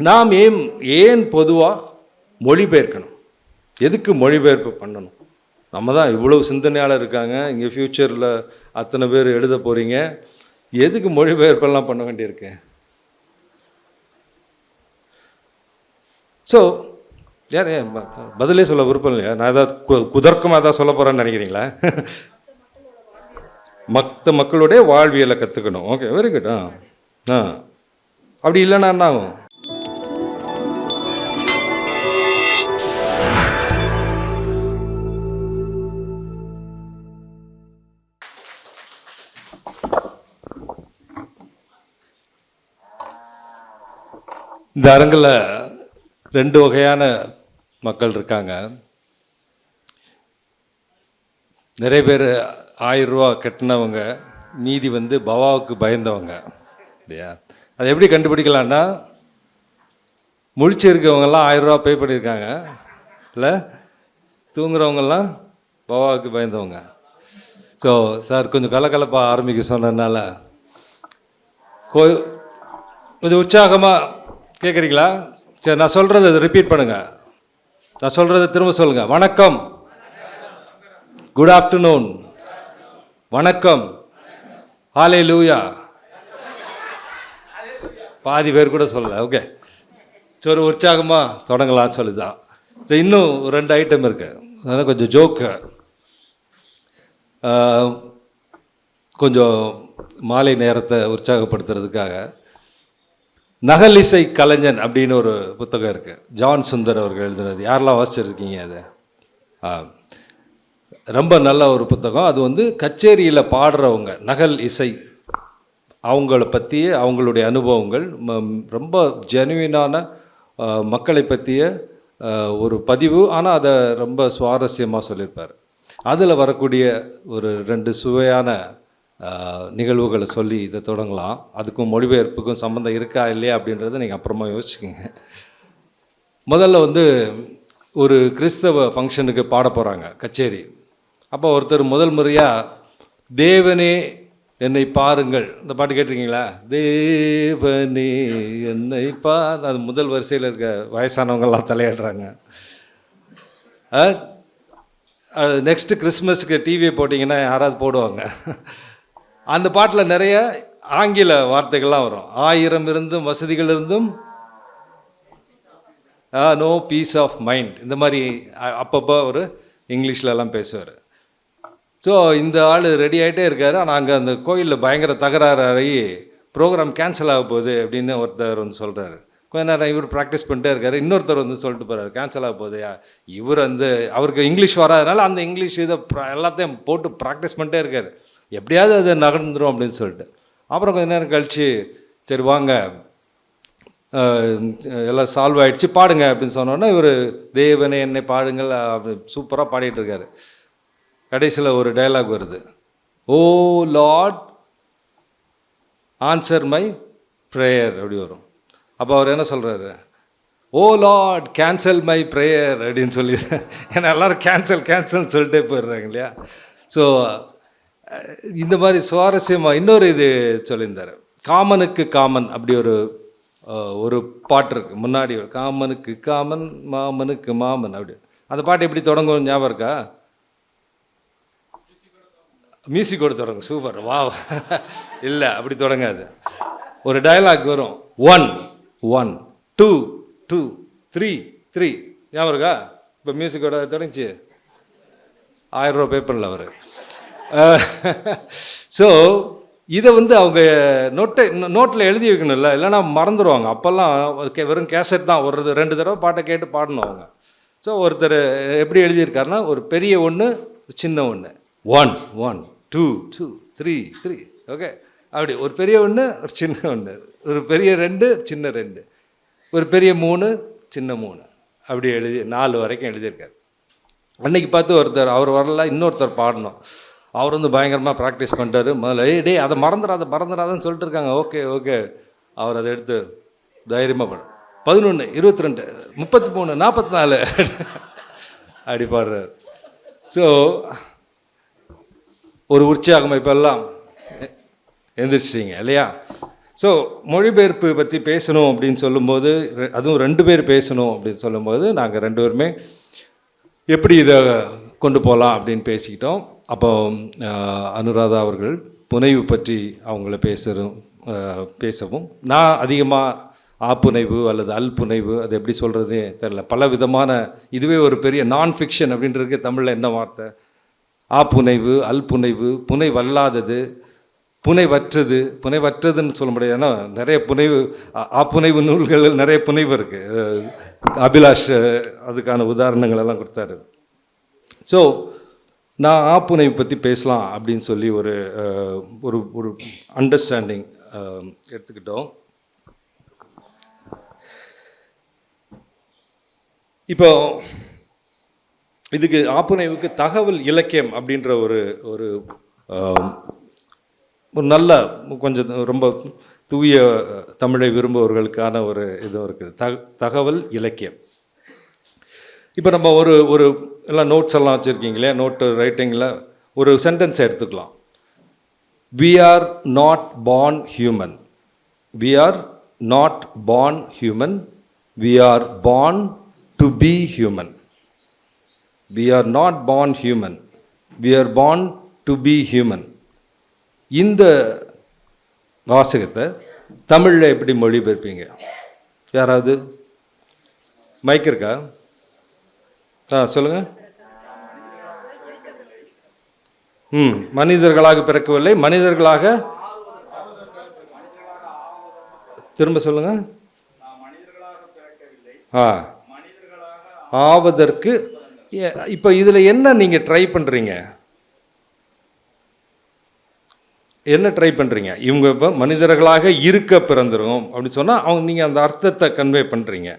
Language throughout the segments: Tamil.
நாம் ஏன் பொதுவாக மொழிபெயர்க்கணும்? எதுக்கு மொழிபெயர்ப்பு பண்ணணும்? நம்ம தான் இவ்வளோ சிந்தனையாளர் இருக்காங்க, இங்கே ஃப்யூச்சரில் அத்தனை பேர் எழுத போகிறீங்க, எதுக்கு மொழிபெயர்ப்பெல்லாம் பண்ண வேண்டியிருக்கு? ஸோ யார் பதிலே சொல்ல விருப்பம் இல்லையா? நான் ஏதாவது குதர்க்கமாக தான் சொல்ல போகிறேன்னு நினைக்கிறீங்களா? மற்ற மக்களுடைய வாழ்வியலை கற்றுக்கணும். Okay, very good. அப்படி இல்லைன்னா என்ன ஆகும்? இந்த அரங்கில் 2 வகையான மக்கள் இருக்காங்க. நிறைய பேர் 1000 ரூபா கட்டினவங்க, மீதி பவாவுக்கு பயந்தவங்க இல்லையா? அது எப்படி கண்டுபிடிக்கலான்னா, முழிச்சிருக்கவங்கெல்லாம் 1000 ரூபா பே பண்ணியிருக்காங்க, இல்லை தூங்குறவங்கெல்லாம் பவாவுக்கு பயந்தவங்க. ஸோ சார் கொஞ்சம் கலக்கலப்பாக ஆரம்பிக்க சொன்னதுனால கொஞ்சம் உற்சாகமாக கேட்குறீங்களா? சரி, நான் சொல்கிறத ரிப்பீட் பண்ணுங்கள். நான் சொல்கிறத திரும்ப சொல்லுங்கள். வணக்கம், குட் ஆஃப்டர்நூன், வணக்கம், ஹல்லேலூயா. பாதி பேர் கூட சொல்லலை. ஓகே, சரி, உற்சாகமாக தொடங்கலாம் சொல்லுதான். சரி, இன்னும் 2 ஐட்டம் இருக்குது. அதனால் கொஞ்சம் ஜோக்கு, கொஞ்சம் மாலை நேரத்தை உற்சாகப்படுத்துறதுக்காக நகல் இசை கலைஞன் அப்படின்னு ஒரு புத்தகம் இருக்குது. ஜான் சுந்தர் அவர்கள் எழுதினார். யாரெல்லாம் வாசிச்சிருக்கீங்க அதை? ரொம்ப நல்ல ஒரு புத்தகம். அது கச்சேரியில் பாடுறவங்க, நகல் இசை, அவங்கள பற்றிய அவங்களுடைய அனுபவங்கள், ரொம்ப ஜெனுவினான மக்களை பற்றிய ஒரு பதிவு. ஆனால் அதை ரொம்ப சுவாரஸ்யமாக சொல்லியிருப்பார். அதில் வரக்கூடிய ஒரு 2 சுவையான நிகழ்வுகளை சொல்லி இதை தொடங்கலாம். அதுக்கும் மொழிபெயர்ப்புக்கும் சம்மந்தம் இருக்கா இல்லையா அப்படின்றத நீங்கள் அப்புறமா யோசிச்சுக்கோங்க. முதல்ல ஒரு கிறிஸ்தவ ஃபங்க்ஷனுக்கு பாட போகிறாங்க, கச்சேரி. அப்போ ஒருத்தர் முதல் முறையாக தேவனே என்னை பாருங்கள், இந்த பாட்டு கேட்டிருக்கீங்களா? தேவனே என்னை பார். அது முதல் வரிசையில் இருக்க வயசானவங்கெல்லாம் தலையிடுறாங்க. நெக்ஸ்ட்டு கிறிஸ்மஸுக்கு டிவியை போட்டிங்கன்னா யாராவது போடுவாங்க. அந்த பாட்டில் நிறைய ஆங்கில வார்த்தைகள்லாம் வரும். 1000 இருந்தும் வசதிகள் இருந்தும் நோ பீஸ் ஆஃப் மைண்ட், இந்த மாதிரி அப்பப்போ ஒரு இங்கிலீஷ்லலாம் பேசுவார். ஸோ இந்த ஆள் ரெடி ஆகிட்டே இருக்கார். ஆனால் அங்கே அந்த கோயிலில் பயங்கர தகராறு ஆகி ப்ரோக்ராம் கேன்சல் ஆக போகுது அப்படின்னு ஒருத்தர் சொல்கிறாரு. கொஞ்ச நேரம் இவர் ப்ராக்டிஸ் பண்ணிட்டே இருக்கார். இன்னொருத்தர் சொல்லிட்டு போகிறார், கேன்சல் ஆக போகுது. இவர் அவருக்கு இங்கிலீஷ் வராதனால அந்த இங்கிலீஷ் இதை எல்லாத்தையும் போட்டு ப்ராக்டிஸ் பண்ணிட்டே இருக்கார். எப்படியாவது அது நகர்ந்துடும் அப்படின்னு சொல்லிட்டு. அப்புறம் கொஞ்ச நேரம் கழித்து, சரி வாங்க எல்லாம் சால்வ் ஆகிடுச்சு, பாடுங்க அப்படின்னு சொன்னோன்னா இவர் தேவனே என்னை பாடுங்கள் அப்படி சூப்பராக பாடிட்டு இருக்காரு. கடைசியில் ஒரு டயலாக் வருது, ஓ லார்ட் ஆன்சர் மை ப்ரேயர் அப்படி வரும். அப்போ அவர் என்ன சொல்கிறாரு, ஓ லார்ட் கேன்சல் மை ப்ரேயர் அப்படின்னு சொல்லி, ஏன்னா எல்லோரும் கேன்சல்னு சொல்லிட்டே போயிடுறாங்க இல்லையா? ஸோ இந்த மாதிரி சுவாரஸ்யமாக இன்னொரு இது சொல்லியிருந்தார். காமனுக்கு காமன் அப்படி ஒரு பாட்டு இருக்குது. முன்னாடி காமனுக்கு காமன் மாமனுக்கு மாமன் அப்படி. அந்த பாட்டு எப்படி தொடங்கும் ஞாபகம் இருக்கா? மியூசிக்கோடு தொடங்கும். சூப்பர், வா. இல்லை, அப்படி தொடங்காது. ஒரு டயலாக் வரும், 1 1 2 2 3 3 ஞாபகம் இருக்கா? இப்போ மியூசிக்கோட தொடங்கிச்சு. 1000 ரூபா பே பண்ணல அவர். ஸோ இதை அவங்க நோட்டில் எழுதி வைக்கணும்ல, இல்லைன்னா மறந்துடுவாங்க. அப்போல்லாம் வெறும் கேசட் தான், ஒரு 2 தடவை பாட்டை கேட்டு பாடணும் அவங்க. ஸோ ஒருத்தர் எப்படி எழுதியிருக்காருன்னா, ஒரு பெரிய 1 சின்ன 1, 1 1 2 2 3 3 ஓகே, அப்படி ஒரு பெரிய 1 ஒரு சின்ன 1, ஒரு பெரிய 2 சின்ன 2, ஒரு பெரிய 3 சின்ன 3 அப்படி எழுதி 4 வரைக்கும் எழுதியிருக்காரு. அன்றைக்கி பார்த்து ஒருத்தர், அவர் வரல, இன்னொருத்தர் பாடணும். அவர் பயங்கரமாக ப்ராக்டிஸ் பண்ணிட்டார். முதல்ல டே அதை மறந்துடாதன்னு சொல்லிட்டு இருக்காங்க. ஓகே ஓகே, அவர் அதை எடுத்து தைரியமாக 11 22 33 44 அப்படி பாடுறார். ஸோ ஒரு உற்சாகம், இப்போல்லாம் எந்திரிச்சிட்டிங்க இல்லையா? ஸோ மொழிபெயர்ப்பு பற்றி பேசணும் அப்படின்னு சொல்லும்போது, அதுவும் 2 பேர் பேசணும் அப்படின்னு சொல்லும்போது, நாங்கள் 2 பேருமே எப்படி இதை கொண்டு போகலாம் அப்படின்னு பேசிக்கிட்டோம். அப்போ அனுராதா அவர்கள் புனைவு பற்றி அவங்கள பேசவும், நான் அதிகமாக ஆப்புனைவு அல்லது அல்புனைவு, அது எப்படி சொல்கிறதே தெரில, பல விதமான, இதுவே ஒரு பெரிய நான் ஃபிக்ஷன் அப்படின்றதுக்கு தமிழில் என்ன வார்த்தை, ஆப்புனைவு, அல்புனைவு, புனைவல்லாதது, புனைவற்றதுன்னு சொல்ல முடியாது. ஏன்னா நிறைய புனைவு, ஆப்புனைவு நூல்கள் நிறைய புனைவு இருக்குது. அபிலாஷ் அதுக்கான உதாரணங்கள் எல்லாம் கொடுத்தாரு. ஸோ நான் ஆப்புனைவு பற்றி பேசலாம் அப்படின்னு சொல்லி ஒரு ஒரு ஒரு அண்டர்ஸ்டாண்டிங் எடுத்துக்கிட்டோம். இப்போ இதுக்கு ஆப்புனைவுக்கு தகவல் இலக்கியம் அப்படின்ற ஒரு ஒரு ஒரு நல்ல, கொஞ்சம் ரொம்ப தூய தமிழை விரும்புபவர்களுக்கான ஒரு இதுவும் இருக்குது, தகவல் இலக்கியம். இப்போ நம்ம ஒரு ஒரு எல்லாம் நோட்ஸ் எல்லாம் வச்சுருக்கீங்களே, நோட்டு ரைட்டிங்கில் ஒரு சென்டென்ஸை எடுத்துக்கலாம். We are not born human. We are not born human. We are born to be human. We are not born human. We are born to be human. இந்த வாசகத்தை தமிழில் எப்படி மொழிபெயர்ப்பீங்க? யாராவது மைக் இருக்கா? சொல்லுங்கள். மனிதர்களாக பிறக்கவில்லை, மனிதர்களாக, திரும்ப சொல்லுங்க. ஆவதற்கு. இப்போ இதில் என்ன நீங்கள் ட்ரை பண்ணுறீங்க? என்ன ட்ரை பண்ணுறீங்க? இவங்க இப்போ மனிதர்களாக இருக்க பிறந்துரும் அப்படின்னு சொன்னால் அவங்க, நீங்கள் அந்த அர்த்தத்தை கன்வே பண்ணுறீங்க.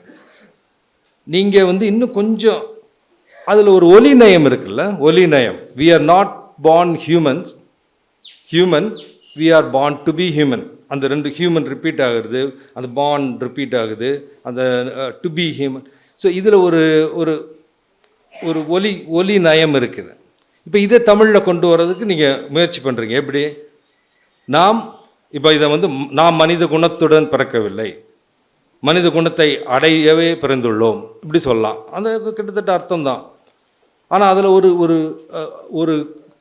நீங்கள் இன்னும் கொஞ்சம் அதில் ஒரு ஒலி நயம் இருக்குல்ல, ஒலி நயம். We are not born humans, human, we are born to be human. அந்த 2 ஹியூமன் ரிப்பீட் ஆகுது, அந்த பார்ன் ரிப்பீட் ஆகுது, அந்த டு பி ஹியூமன். ஸோ இதில் ஒரு ஒரு ஒரு ஒலி நயம் இருக்குது. இப்போ இதை தமிழில் கொண்டு வர்றதுக்கு நீங்கள் முயற்சி பண்ணுறீங்க. எப்படி? நாம் இப்போ இதை நாம் மனித குணத்துடன் பிறக்கவில்லை, மனித குணத்தை அடையவே பிறந்துள்ளோம், இப்படி சொல்லலாம். அந்த கிட்டத்தட்ட அர்த்தம் தான். ஆனால் அதில் ஒரு ஒரு ஒரு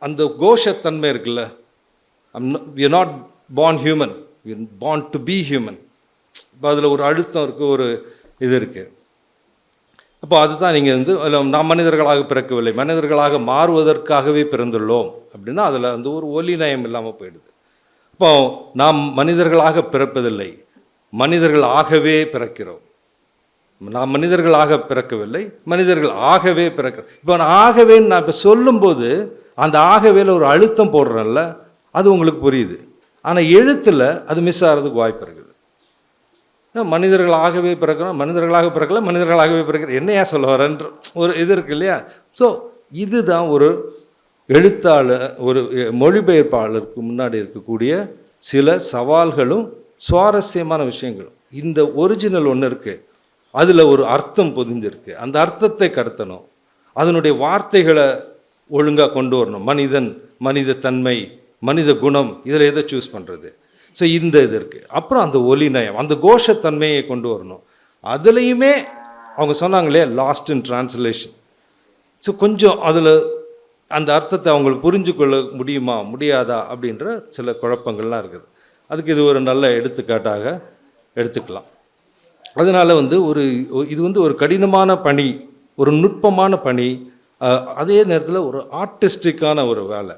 அந்த கோஷத்தன்மை இருக்குல்ல, we are not born human, we are born to be human. இப்போ அதில் ஒரு அழுத்தம் இருக்குது, ஒரு இது இருக்குது. அப்போ அதுதான் நீங்கள் நாம் மனிதர்களாக பிறக்கவில்லை, மனிதர்களாக மாறுவதற்காகவே பிறந்துள்ளோம் அப்படின்னா அதில் ஒரு ஒலி நயம் இல்லாமல் போயிடுது. இப்போ நாம் மனிதர்களாக பிறப்பதில்லை, மனிதர்கள் ஆகவே பிறக்கிறோம். நாம் மனிதர்களாக பிறக்கவில்லை, மனிதர்கள் ஆகவே பிறக்கிறோம். இப்போ நான் ஆகவேன்னு நான் இப்போ சொல்லும்போது அந்த ஆகவேல ஒரு அழுத்தம் போடுறேன்ல, அது உங்களுக்கு புரியுது. ஆனால் எழுத்தில் அது மிஸ் ஆகிறதுக்கு வாய்ப்பு இருக்குது. மனிதர்களாகவே பிறக்கிறோம், மனிதர்களாக பிறக்கல, மனிதர்களாகவே பிறக்கிற, என்னையா சொல்ல வரன்ற ஒரு இது இருக்கு இல்லையா? ஸோ இதுதான் ஒரு எழுத்தாளர், ஒரு மொழிபெயர்ப்பாளருக்கு முன்னாடி இருக்கக்கூடிய சில சவால்களும் சுவாரஸ்யமான விஷயங்களும். இந்த ஒரிஜினல் ஒன்று இருக்குது, அதில் ஒரு அர்த்தம் பொதிஞ்சிருக்கு, அந்த அர்த்தத்தை கடத்தணும், அதனுடைய வார்த்தைகளை ஒழுங்காக கொண்டு வரணும். மனிதன், மனித தன்மை, மனித குணம், இதில் எதை சூஸ் பண்ணுறது? ஸோ இந்த இது இருக்குது. அப்புறம் அந்த ஒலி நயம், அந்த கோஷத்தன்மையை கொண்டு வரணும். அதுலேயுமே அவங்க சொன்னாங்களே லாஸ்ட் இன் டிரான்ஸ்லேஷன். ஸோ கொஞ்சம் அதில் அந்த அர்த்தத்தை அவங்களுக்கு புரிஞ்சு கொள்ள முடியுமா முடியாதா அப்படின்ற சில குழப்பங்கள்லாம் இருக்குது. அதுக்கு இது ஒரு நல்ல எடுத்துக்காட்டாக எடுத்துக்கலாம். அதனால் இது ஒரு கடினமான பணி, ஒரு நுட்பமான பணி, அதே நேரத்தில் ஒரு ஆர்டிஸ்டிக்கான ஒரு வேலை.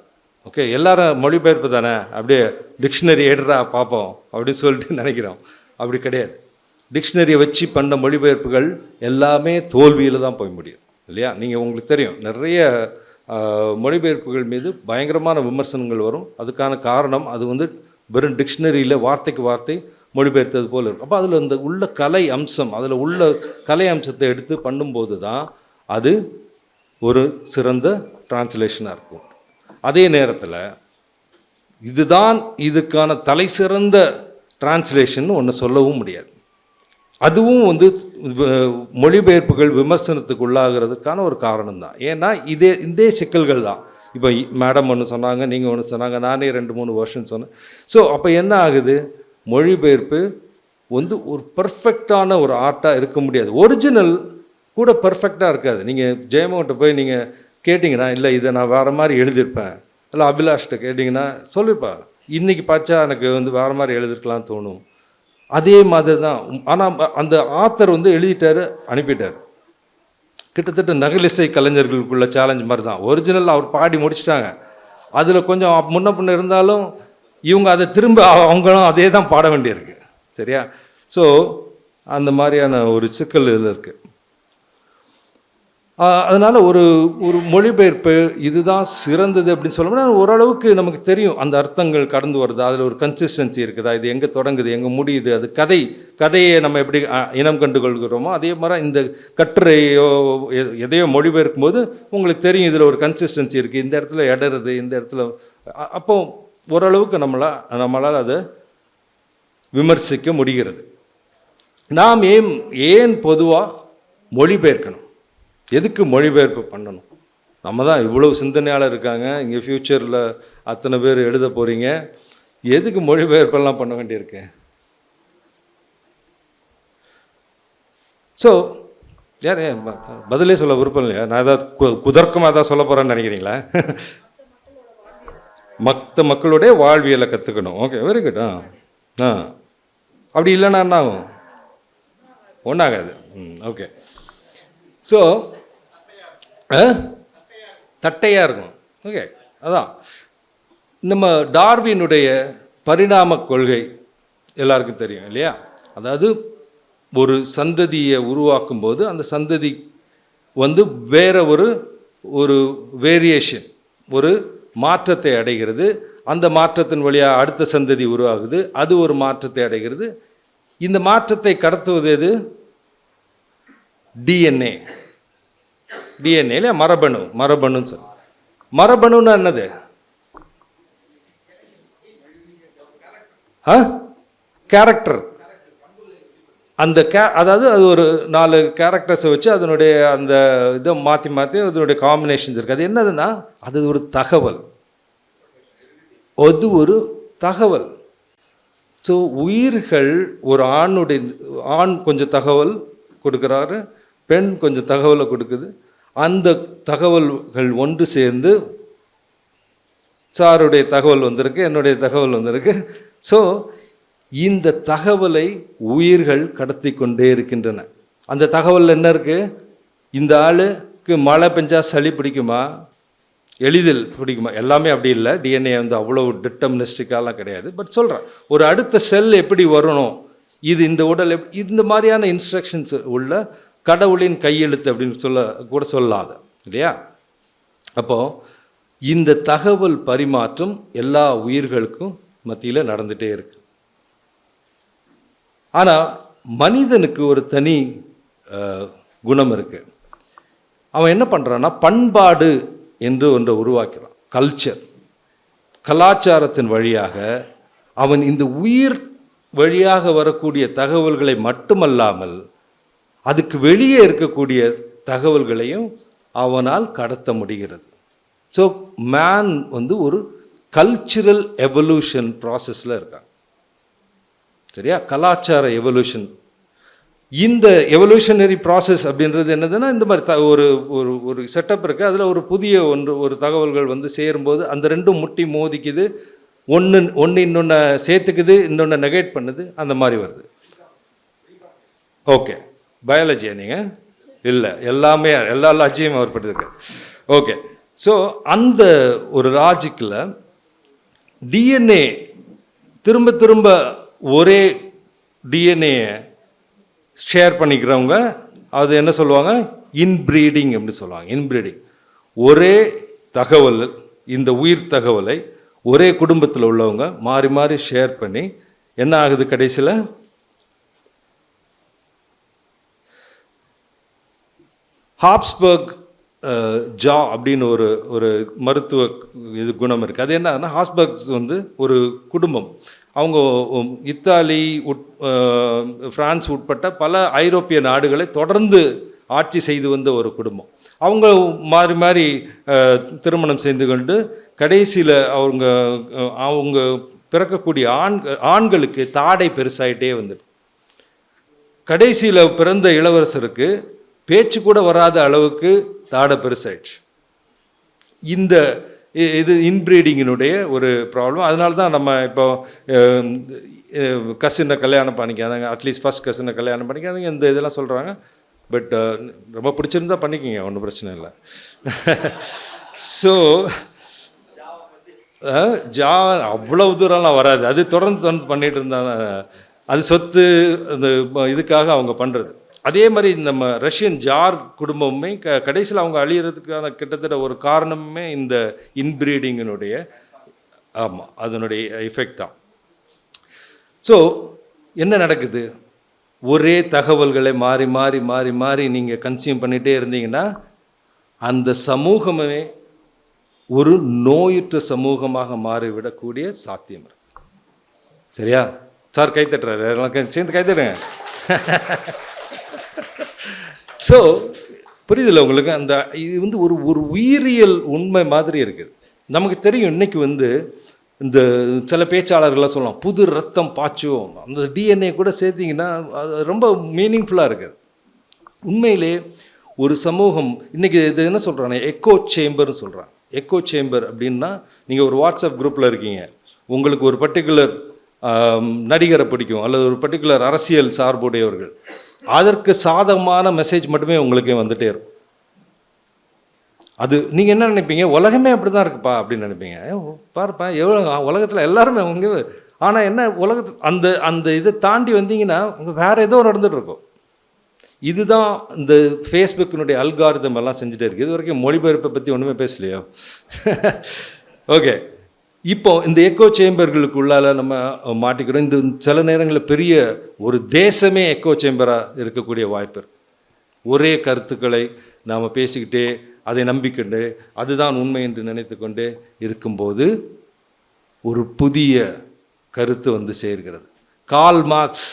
ஓகே, எல்லாரும் மொழிபெயர்ப்பு தானே, அப்படியே டிக்ஷனரி எடுறா பார்ப்போம் அப்படின்னு சொல்லிட்டு நினைக்கிறோம். அப்படி கிடையாது. டிக்ஷனரியை வச்சு பண்ண மொழிபெயர்ப்புகள் எல்லாமே தோல்வியில் தான் போய் முடியும் இல்லையா? நீங்கள் உங்களுக்கு தெரியும், நிறைய மொழிபெயர்ப்புகள் மீது பயங்கரமான விமர்சனங்கள் வரும். அதுக்கான காரணம் அது வெறும் டிக்ஷனரியில் வார்த்தைக்கு வார்த்தை மொழிபெயர்த்தது போல் இருக்கும். அப்போ அதில் இந்த உள்ள கலை அம்சம், அதில் உள்ள கலை அம்சத்தை எடுத்து பண்ணும்போது தான் அது ஒரு சிறந்த டிரான்ஸ்லேஷனாக இருக்கும். அதே நேரத்தில் இதுதான் இதுக்கான தலை சிறந்த டிரான்ஸ்லேஷன் ஒன்று சொல்லவும் முடியாது. அதுவும் மொழிபெயர்ப்புகள் விமர்சனத்துக்கு உள்ளாகிறதுக்கான ஒரு காரணம் தான். ஏன்னா இதே சிக்கல்கள் தான். இப்போ மேடம் ஒன்று சொன்னாங்க, நீங்கள் ஒன்று சொன்னாங்க, நானே 2-3 வருஷம் சொன்னேன். ஸோ அப்போ என்ன ஆகுது, மொழிபெயர்ப்பு வந்து ஒரு பர்ஃபெக்டான ஒரு ஆர்ட்டாக இருக்க முடியாது. ஒரிஜினல் கூட பர்ஃபெக்டாக இருக்காது. நீங்கள் ஜெயமோகிட்ட போய் நீங்கள் கேட்டிங்கன்னா, இல்லை இதை நான் வேறு மாதிரி எழுதியிருப்பேன், இல்லை அபிலாஷ்கிட்ட கேட்டிங்கன்னா சொல்லியிருப்பேன், இன்றைக்கி பார்த்தா எனக்கு வந்து வேறு மாதிரி எழுதிருக்கலாம்னு தோணும். அதே மாதிரி தான். ஆனால் அந்த ஆத்தர் வந்து எழுதிட்டார், அனுப்பிட்டார். கிட்டத்தட்ட நகலிசை கலைஞர்களுக்குள்ள சேலஞ்ச் மாதிரி தான். ஒரிஜினல் அவர் பாடி முடிச்சிட்டாங்க, அதில் கொஞ்சம் முன்ன பின்ன இருந்தாலும் இவங்க அதை திரும்ப அவங்களும் அதே தான் பாட வேண்டியிருக்கு. சரியா? ஸோ அந்த மாதிரியான ஒரு சிக்கல் இதில் இருக்குது. அதனால் ஒரு ஒரு மொழிபெயர்ப்பு இதுதான் சிறந்தது அப்படின்னு சொல்லணும்னா, ஓரளவுக்கு நமக்கு தெரியும் அந்த அர்த்தங்கள் கடந்து வருது, அதில் ஒரு கன்சிஸ்டன்சி இருக்குதா, இது எங்கே தொடங்குது எங்கே முடியுது, அது கதையை நம்ம எப்படி இனம் கண்டு கொள்கிறோமோ அதே மாதிரி இந்த கட்டுரையோ எதையோ மொழிபெயர்க்கும் போது உங்களுக்கு தெரியும் இதில் ஒரு கன்சிஸ்டன்சி இருக்குது, இந்த இடத்துல இடருது, இந்த இடத்துல. அப்போ ஓரளவுக்கு நம்மளால் அதை விமர்சிக்க முடிகிறது. நாம் ஏன் பொதுவாக மொழிபெயர்க்கணும், எதுக்கு மொழிபெயர்ப்பு பண்ணணும்? நம்ம தான் இவ்வளவு சிந்தனையாளர் இருக்காங்க, இங்கே ஃப்யூச்சரில் அத்தனை பேர் எழுத போகிறீங்க, எதுக்கு மொழிபெயர்ப்பெல்லாம் பண்ண வேண்டியிருக்கு? ஸோ யார் பதிலே சொல்ல விருப்பம் இல்லையா? நான் ஏதாவது குதர்க்கமாக தான் சொல்ல போகிறேன்னு நினைக்கிறீங்களா? மற்ற மக்களுடைய வாழ்வியலை கற்றுக்கணும். Okay, very good. அப்படி இல்லைன்னா என்ன ஆகும்? ஒன்றாகாது. ஓகே. ஸோ தட்டையாக இருக்கும். ஓகே, அதான் நம்ம டார்வினுடைய பரிணாம கொள்கை எல்லாருக்கும் தெரியும் இல்லையா? அதாவது ஒரு சந்ததியை உருவாக்கும் போது அந்த சந்ததி வந்து வேற ஒரு வேரியேஷன், ஒரு மாற்றத்தை அடைகிறது. அந்த மாற்றத்தின் வழியாக அடுத்த சந்ததி உருவாகுது, அது ஒரு மாற்றத்தை அடைகிறது. இந்த மாற்றத்தை கடத்துவது எது? டிஎன்ஏ இல்லையா? மரபணுன்னு சொல்ல. மரபணுன்னா என்னது? கேரக்டர். அந்த அதாவது அது ஒரு 4 கேரக்டர்ஸை வச்சு அதனுடைய அந்த இதை மாற்றி அதனுடைய காம்பினேஷன்ஸ் இருக்குது. அது என்னதுன்னா அது ஒரு தகவல். அது ஒரு தகவல். ஸோ உயிர்கள் ஒரு ஆண் கொஞ்சம் தகவல் கொடுக்குறாரு, பெண் கொஞ்சம் தகவலை கொடுக்குது. அந்த தகவல்கள் ஒன்று சேர்ந்து சாருடைய தகவல் வந்திருக்கு, என்னுடைய தகவல் வந்திருக்கு. ஸோ இந்த தகவலை உயிர்கள் கடத்தி கொண்டே இருக்கின்றன. அந்த தகவல் என்ன இருக்குது? இந்த ஆளுக்கு மழை பெஞ்சா சளி பிடிக்குமா? எளிதில் பிடிக்குமா? எல்லாமே அப்படி இல்லை. டிஎன்ஏ வந்து அவ்வளோ டிட்டர்மினிஸ்டிக்காலாம் கிடையாது. பட் சொல்கிறேன், ஒரு அடுத்த செல் எப்படி வரணும், இது இந்த உடல் இந்த மாதிரியான இன்ஸ்ட்ரக்ஷன்ஸ் உள்ள கடவுளின் கையெழுத்து அப்படின்னு கூட சொல்லலாம் இல்லையா? அப்போது இந்த தகவல் பரிமாற்றம் எல்லா உயிர்களுக்கும் மத்தியில் நடந்துகிட்டே இருக்கு. ஆனால் மனிதனுக்கு ஒரு தனி குணம் இருக்குது. அவன் என்ன பண்ணுறான்னா பண்பாடு என்று ஒன்றை உருவாக்கிறான். கலாச்சாரத்தின் வழியாக அவன் இந்த உயிர் வழியாக வரக்கூடிய தகவல்களை மட்டுமல்லாமல் அதுக்கு வெளியே இருக்கக்கூடிய தகவல்களையும் அவனால் கடத்த முடிகிறது. ஸோ மேன் வந்து ஒரு கல்ச்சுரல் எவல்யூஷன் ப்ராசஸில் இருக்காங்க. சரியா? கலாச்சார எவல்யூஷன். இந்த எவல்யூஷனரி ப்ராசஸ் அப்படின்றது என்னதுன்னா, இந்த மாதிரி ஒரு செட்டப் இருக்குது, அதில் ஒரு புதிய ஒரு தகவல்கள் வந்து சேரும்போது அந்த ரெண்டும் முட்டி மோதிக்குது, ஒன்று இன்னொன்று சேர்த்துக்குது, இன்னொன்று நெகேட் பண்ணுது, அந்த மாதிரி வருது. ஓகே, பயாலஜியா நீங்கள்? இல்லை, எல்லா லாஜியும் அவர் பட்டிருக்கு. ஓகே, ஸோ அந்த ஒரு லாஜிக்கில் டிஎன்ஏ திரும்ப ஒரே டிஎன்ஏ ஷேர் பண்ணிக்கிறவங்க அது என்ன சொல்லுவாங்க? இன்ப்ரீடிங் அப்படின்னு சொல்லுவாங்க. இன்ப்ரீடிங், ஒரே தகவல், இந்த உயிர் தகவலை ஒரே குடும்பத்தில் உள்ளவங்க மாறி மாறி ஷேர் பண்ணி என்ன ஆகுது? கடைசியில் ஹாப்ஸ்பர்க் ஜா அப்படின்னு ஒரு மருத்துவ இது குணம் இருக்குது. அது என்னன்னா, ஹாப்ஸ்பர்க்ஸ் வந்து ஒரு குடும்பம். அவங்க இத்தாலி பிரான்ஸ் உட்பட்ட பல ஐரோப்பிய நாடுகளை தொடர்ந்து ஆட்சி செய்து வந்த ஒரு குடும்பம். அவங்க மாறி மாறி திருமணம் செய்து கொண்டு கடைசியில் அவங்க பிறக்கக்கூடிய ஆண்களுக்கு தாடை பெருசாயிட்டே வந்துடும். கடைசியில் பிறந்த இளவரசருக்கு பேச்சு கூட வராத அளவுக்கு தாடை பெருசாயிடுச்சு. இது இன்ப்ரீடிங்கினுடைய ஒரு ப்ராப்ளம். அதனால தான் நம்ம இப்போ கசினை கல்யாணம் பண்ணிக்காதாங்க, அட்லீஸ்ட் ஃபஸ்ட் கசினை கல்யாணம் பண்ணிக்காதாங்க, இந்த இதெல்லாம் சொல்கிறாங்க. பட் ரொம்ப பிடிச்சிருந்தா பண்ணிக்கோங்க, ஒன்றும் பிரச்சனை இல்லை. ஸோ அவ்வளவு தூரம்லாம் வராது. அது தொடர்ந்து பண்ணிகிட்டு இருந்தாங்க. அது சொத்து அந்த இதுக்காக அவங்க பண்ணுறது. அதே மாதிரி நம்ம ரஷ்யன் ஜார் குடும்பமுமே கடைசியில் அவங்க அழியிறதுக்கான கிட்டத்தட்ட ஒரு காரணமே இந்த இன்ப்ரீடிங்கினுடைய அதனுடைய எஃபெக்ட் தான். ஸோ என்ன நடக்குது? ஒரே தகவல்களை மாறி மாறி மாறி மாறி நீங்கள் கன்சியூம் பண்ணிகிட்டே இருந்தீங்கன்னா அந்த சமூகமே ஒரு நோயுற்ற சமூகமாக மாறிவிடக்கூடிய சாத்தியம் இருக்கு. சரியா சார்? கை தட்டுறாரு, எல்லாம் சேர்ந்து கை தட்டுங்க. ஸோ புரியுதில்ல உங்களுக்கு? அந்த இது ஒரு உயிரியல் உண்மை மாதிரி இருக்குது. நமக்கு தெரியும் இன்னைக்கு இந்த சில பேச்சாளர்கள்லாம் சொல்லலாம் புது ரத்தம் பாய்ச்சுவோம், அந்த டிஎன்ஏ கூட சேர்த்திங்கன்னா அது ரொம்ப மீனிங்ஃபுல்லாக இருக்குது. உண்மையிலே ஒரு சமூகம் இன்றைக்கி இது என்ன சொல்கிறாங்க, எக்கோ சேம்பர்னு சொல்கிறாங்க. எக்கோ சேம்பர் அப்படின்னா நீங்கள் ஒரு வாட்ஸ்அப் குரூப்பில் இருக்கீங்க, உங்களுக்கு ஒரு பர்டிகுலர் நடிகரை பிடிக்கும் அல்லது ஒரு பர்டிகுலர் அரசியல் சார்புடையவர்கள், அதற்கு சாதகமான மெசேஜ் மட்டுமே உங்களுக்கு வந்துகிட்டே இருக்கும். அது நீங்கள் என்ன நினைப்பீங்க, உலகமே அப்படி தான் இருக்குப்பா அப்படின்னு நினைப்பீங்க. பாருப்பா எவ்வளோ உலகத்தில் எல்லாருமே அவங்க. ஆனால் என்ன உலகத்தில் அந்த இதை தாண்டி வந்தீங்கன்னா உங்கள் வேறு ஏதோ நடந்துகிட்ருக்கோம். இதுதான் இந்த ஃபேஸ்புக்கினுடைய அல்காரிதம் எல்லாம் செஞ்சுட்டே இருக்குது. இது வரைக்கும் மொழிபெயர்ப்பை பற்றி ஒன்றுமே பேசலையோ? ஓகே, இப்போ இந்த எக்கோ சேம்பர்களுக்குள்ளால் நம்ம மாட்டிக்கிறோம். இந்த சில நேரங்களில் பெரிய ஒரு தேசமே எக்கோ சேம்பராக இருக்கக்கூடிய வாய்ப்பு. ஒரே கருத்துக்களை நாம் பேசிக்கிட்டே அதை நம்பிக்கொண்டு அதுதான் உண்மை என்று நினைத்து கொண்டு இருக்கும்போது ஒரு புதிய கருத்து சேர்கிறது. கார்ல் மார்க்ஸ்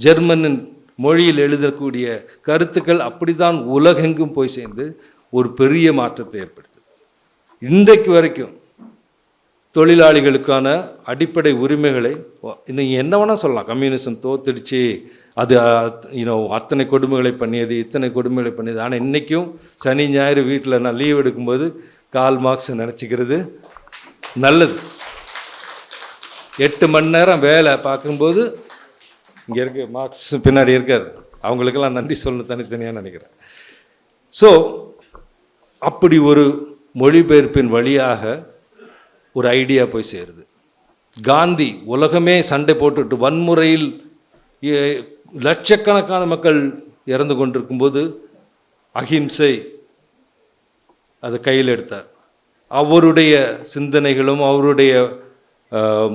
ஜெர்மனின் மொழியில் எழுதக்கூடிய கருத்துக்கள் அப்படிதான் உலகெங்கும் போய் சேர்ந்து ஒரு பெரிய மாற்றத்தை ஏற்படுத்துது. இன்றைக்கு வரைக்கும் தொழிலாளிகளுக்கான அடிப்படை உரிமைகளை இன்னும் என்ன வேணால் சொல்லலாம், கம்யூனிசம் தோத்துடுச்சு, அது அத்தனை கொடுமைகளை பண்ணியது, இத்தனை கொடுமைகளை பண்ணியது. ஆனால் இன்றைக்கும் சனி ஞாயிறு வீட்டில் நான் லீவ் எடுக்கும்போது கார்ல் மார்க்ஸ் நினச்சிக்கிறது நல்லது. 8 மணி நேரம் வேலை பார்க்கும்போது இங்கே இருக்க மார்க்ஸ் பின்னாடி இருக்கார், அவங்களுக்கெல்லாம் நன்றி சொல்லணும் தனித்தனியாக நினைக்கிறேன். ஸோ அப்படி ஒரு மொழிபெயர்ப்பின் வழியாக ஒரு ஐடியா போய் சேருது. காந்தி உலகமே சண்டை போட்டுட்டு வன்முறையில் லட்சக்கணக்கான மக்கள் இறந்து கொண்டிருக்கும்போது அகிம்சை அதை கையில் எடுத்தார். அவருடைய சிந்தனைகளும் அவருடைய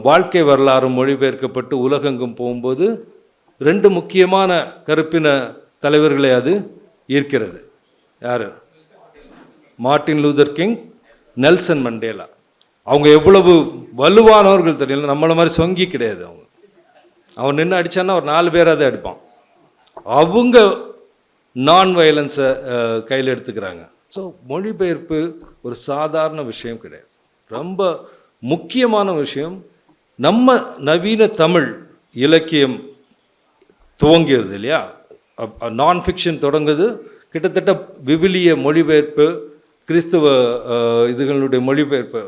வாழ்க்கை வரலாறும் மொழிபெயர்க்கப்பட்டு உலகெங்கும் போகும்போது 2 முக்கியமான கருப்பின தலைவர்களை அது ஈர்க்கிறது. யார்? Martin Luther king, Nelson Mandela. அவங்க எவ்வளவு வலுவானவர்கள் தெரியல, நம்மளை மாதிரி சொங்கி கிடையாது. அவன் நின்று அடித்தான்னா ஒரு 4 பேராக தான் அடிப்பான். அவங்க நான் வயலன்ஸை கையில் எடுத்துக்கிறாங்க. ஸோ மொழிபெயர்ப்பு ஒரு சாதாரண விஷயம் கிடையாது, ரொம்ப முக்கியமான விஷயம். நம்ம நவீன தமிழ் இலக்கியம் துவங்கியது இல்லையா, நான் ஃபிக்ஷன் தொடங்குது. கிட்டத்தட்ட விவிலிய மொழிபெயர்ப்பு, கிறிஸ்துவ இதுகளுடைய மொழிபெயர்ப்பு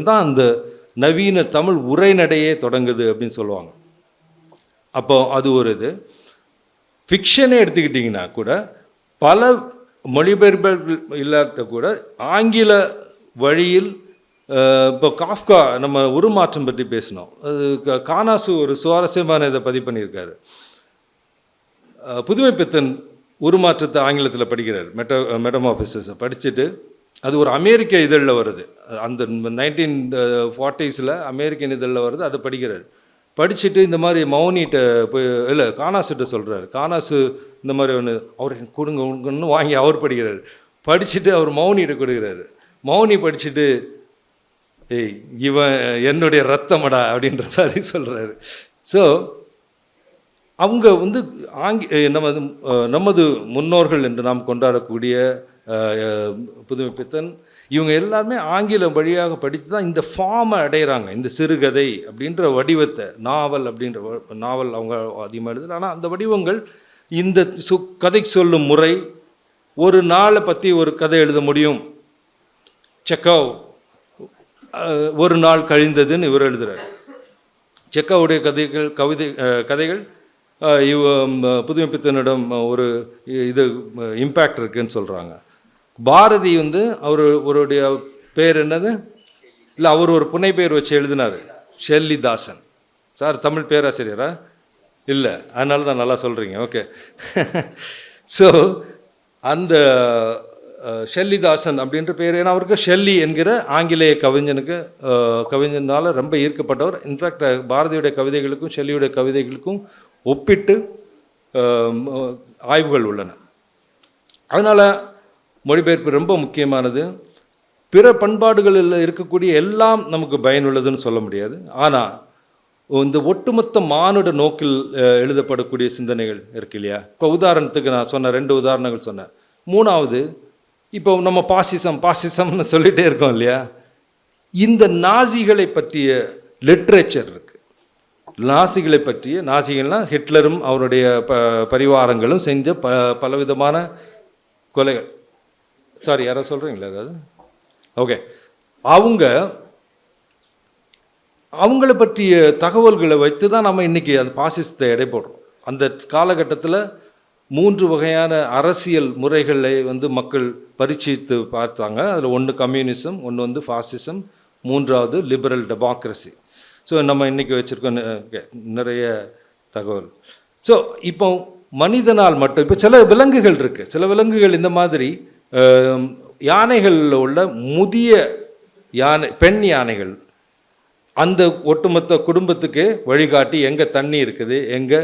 தான் அந்த நவீன தமிழ் உரைநடையே தொடங்குது அப்படின்னு சொல்லுவாங்க. அப்போ அது ஒரு இது. ஃபிக்ஷனே எடுத்துக்கிட்டிங்கன்னா கூட பல மொழிபெயர்ப்புகள் இல்லாத கூட ஆங்கில வழியில் இப்போ காஃப்கா நம்ம உருமாற்றம் பற்றி பேசினோம். அது கானாசு ஒரு சுவாரஸ்யமான இதை பதிவு பண்ணியிருக்காரு. புதுமைப்பித்தன் உருமாற்றத்தை ஆங்கிலத்தில் படிக்கிறார், மெட்டமாஃபிசஸை படிச்சுட்டு அது ஒரு அமெரிக்க இதழில் வருது, அந்த 1940s அமெரிக்கன் இதழில் வருது, அதை படிக்கிறார். படிச்சுட்டு இந்த மாதிரி மௌனிகிட்ட போய் இல்லை கானாசுகிட்ட சொல்கிறார். கானாசு இந்த மாதிரி ஒன்று அவர் கொடுங்க கொடுங்கன்னு வாங்கி அவர் படிக்கிறார். படிச்சுட்டு அவர் மௌனிகிட்ட கொடுக்குறாரு. மௌனி படிச்சுட்டு ஏய் இவன் என்னுடைய ரத்தமடா அப்படின்ற மாதிரி சொல்கிறாரு. ஸோ அவங்க நமது முன்னோர்கள் என்று நாம் கொண்டாடக்கூடிய புதுமைப்பித்தன், இவங்க எல்லாருமே ஆங்கிலம் வழியாக படித்து தான் இந்த ஃபார்மை அடைகிறாங்க. இந்த சிறுகதை அப்படின்ற வடிவத்தை, நாவல் அப்படின்ற நாவல் அவங்க அதிகமாக எழுதுது. ஆனால் அந்த வடிவங்கள், இந்த கதை சொல்லும் முறை, ஒரு நாளை பற்றி ஒரு கதை எழுத முடியும். செக்கோவ் ஒரு நாள் கழிந்ததுன்னு இவர் எழுதுகிறார். செக்கோவுடைய கதைகள் புதுமைப்பித்தனிடம் ஒரு இது இம்பேக்ட் இருக்குதுன்னு சொல்கிறாங்க. பாரதி வந்து அவருடைய பேர் என்னது, இல்லை அவர் ஒரு புனை பேர் வச்சு எழுதினார், ஷெல்லிதாசன். சார் தமிழ் பேராசிரியரா? இல்லை, அதனால தான் நல்லா சொல்கிறீங்க. ஓகே. ஸோ அந்த ஷெல்லிதாசன் அப்படின்ற பேர், ஏன்னா அவருக்கு ஷெல்லி என்கிற ஆங்கிலேய கவிஞனால் ரொம்ப ஈர்க்கப்பட்டவர். இன்ஃபேக்ட் பாரதியுடைய கவிதைகளுக்கும் ஷெல்லியுடைய கவிதைகளுக்கும் ஒப்பிட்டு ஆய்வுகள் உள்ளன. அதனால் மொழிபெயர்ப்பு ரொம்ப முக்கியமானது. பிற பண்பாடுகளில் இருக்கக்கூடிய எல்லாம் நமக்கு பயனுள்ளதுன்னு சொல்ல முடியாது. ஆனால் இந்த ஒட்டுமொத்த மானுட நோக்கில் எழுதப்படக்கூடிய சிந்தனைகள் இருக்கு இல்லையா. இப்போ உதாரணத்துக்கு நான் சொன்ன 2 உதாரணங்கள் சொன்னேன். 3வது, இப்போ நம்ம பாசிசம்னு சொல்லிகிட்டே இருக்கோம் இல்லையா. இந்த நாசிகளை பற்றிய லிட்ரேச்சர் இருக்குது. நாசிகளை பற்றிய, நாசிகள்னால் ஹிட்லரும் அவருடைய பரிவாரங்களும் செஞ்ச பலவிதமான கொலைகள். சாரி, யாரோ சொல்கிறீங்களா ஏதாவது? ஓகே. அவங்கள பற்றிய தகவல்களை வைத்து தான் நம்ம இன்றைக்கி அந்த பாசிசத்தை எடை போடுறோம். அந்த காலகட்டத்தில் 3 வகையான அரசியல் முறைகளை வந்து மக்கள் பரீட்சித்து பார்த்தாங்க. அதில் ஒன்று கம்யூனிசம், ஒன்று வந்து ஃபாசிசம், 3வது லிபரல் டெமோக்ரஸி. ஸோ நம்ம இன்றைக்கி வச்சுருக்கோம் நிறைய தகவல். ஸோ இப்போ மனிதனால் மட்டும், இப்போ சில விலங்குகள் இருக்குது, சில விலங்குகள் இந்த மாதிரி யானைகளில் உள்ள முதிய பெண் யானைகள் அந்த ஒட்டுமொத்த குடும்பத்துக்கு வழிகாட்டி எங்கே தண்ணி இருக்குது, எங்கே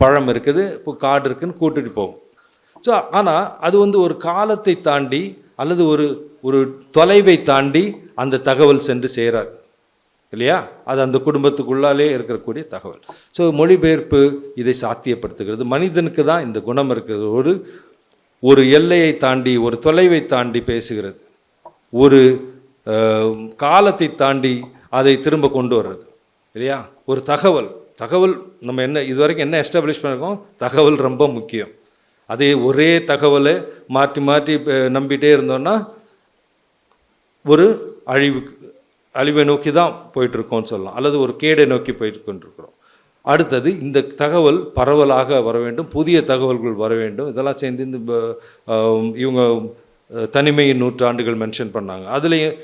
பழம் இருக்குது, இப்போ காடு இருக்குதுன்னு கூட்டிகிட்டு போகும். ஸோ ஆனால் அது வந்து ஒரு காலத்தை தாண்டி அல்லது ஒரு தொலைவை தாண்டி அந்த தகவல் சென்று சேராது இல்லையா. அது அந்த குடும்பத்துக்குள்ளாலே இருக்கக்கூடிய தகவல். ஸோ மொழிபெயர்ப்பு இதை சாத்தியப்படுத்துகிறது. மனிதனுக்கு தான் இந்த குணம் இருக்கிறது. ஒரு எல்லையை தாண்டி, ஒரு தொலைவை தாண்டி பேசுகிறது, ஒரு காலத்தை தாண்டி அதை திரும்ப கொண்டு வர்றது இல்லையா. ஒரு தகவல் நம்ம இதுவரைக்கும் என்ன எஸ்டாப்ளிஷ் பண்ணியிருக்கோம், தகவல் ரொம்ப முக்கியம். அதே ஒரே தகவலை மாற்றி நம்பிட்டே இருந்தோன்னா ஒரு அழிவை நோக்கி தான் போயிட்டுருக்கோம்னு சொல்லலாம், அல்லது ஒரு கேடை நோக்கி போயிட்டு கொண்டிருக்கிறோம். அடுத்தது, இந்த தகவல் பரவலாக வர வேண்டும், புதிய தகவல்கள் வர வேண்டும். இதெல்லாம் சேர்ந்து இந்த இவங்க தனிமையின் 100 ஆண்டுகள் மென்ஷன் பண்ணாங்க. அதுலேயும்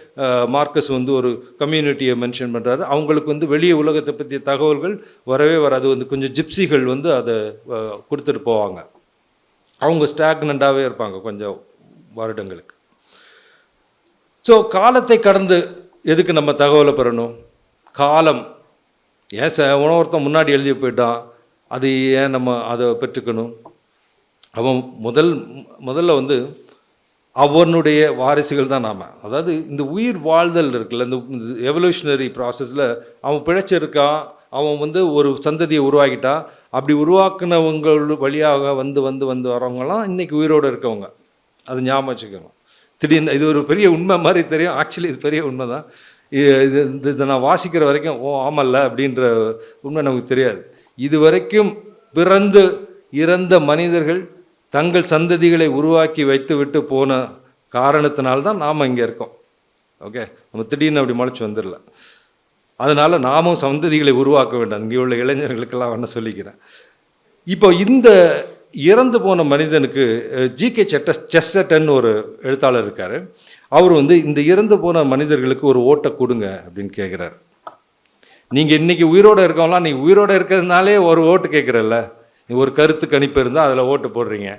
மார்க்கஸ் வந்து ஒரு கம்யூனிட்டியை மென்ஷன் பண்ணுறாரு. அவங்களுக்கு வந்து வெளியே உலகத்தை பற்றிய தகவல்கள் வரவே வராது. வந்து கொஞ்சம் ஜிப்சிகள் வந்து அதை கொடுத்துட்டு போவாங்க. அவங்க ஸ்டாக்னண்டாகவே இருப்பாங்க கொஞ்சம் வருடங்களுக்கு. ஸோ காலத்தை கடந்து எதுக்கு நம்ம தகவலை பெறணும்? காலம் ஏன் ஒருத்தன் முன்னாடி எழுதி போயிட்டான், அது ஏன் நம்ம அதை பெற்றுக்கணும்? அவன் முதல்ல வந்து அவனுடைய வாரிசுகள் தான் நாம். அதாவது இந்த உயிர் வாழ்தல் இருக்குல்ல, இந்த எவல்யூஷனரி ப்ராசஸில் அவன் பிழைச்சிருக்கான், அவன் வந்து ஒரு சந்ததியை உருவாக்கிட்டான். அப்படி உருவாக்குனவங்க வழியாக வந்து வரவங்கலாம் இன்றைக்கி உயிரோடு இருக்கவங்க. அது ஞாபகம் வச்சுக்கணும். திடீர்னு இது ஒரு பெரிய உண்மை மாதிரி தெரியும், ஆக்சுவலி இது பெரிய உண்மை தான். இதை நான் வாசிக்கிற வரைக்கும் ஆமல்ல அப்படின்ற உண்மை நமக்கு தெரியாது. இது வரைக்கும் பிறந்து இறந்த மனிதர்கள் தங்கள் சந்ததிகளை உருவாக்கி வைத்து விட்டு போன காரணத்தினால்தான் நாம் இங்கே இருக்கோம். ஓகே, நம்ம திடீர்னு அப்படி முளைச்சி வந்துடல. அதனால் நாமும் சந்ததிகளை உருவாக்க வேண்டாம். இங்கே உள்ள இளைஞர்களுக்கெல்லாம் என்ன சொல்லிக்கிறேன். இப்போ இந்த இறந்து போன மனிதனுக்கு ஜிகே செஸ்டர்டன் ஒரு எழுத்தாளர் இருக்கார். அவர் வந்து இந்த இறந்து போன மனிதர்களுக்கு ஒரு ஓட்டை கொடுங்க அப்படின்னு கேட்குறாரு. நீங்கள் இன்றைக்கி உயிரோடு இருக்கவங்களாம், நீங்கள் உயிரோடு இருக்கிறதுனாலே ஒரு ஓட்டு கேட்குறல்ல, ஒரு கருத்து கணிப்பு இருந்தால் அதில் ஓட்டு போடுறீங்க.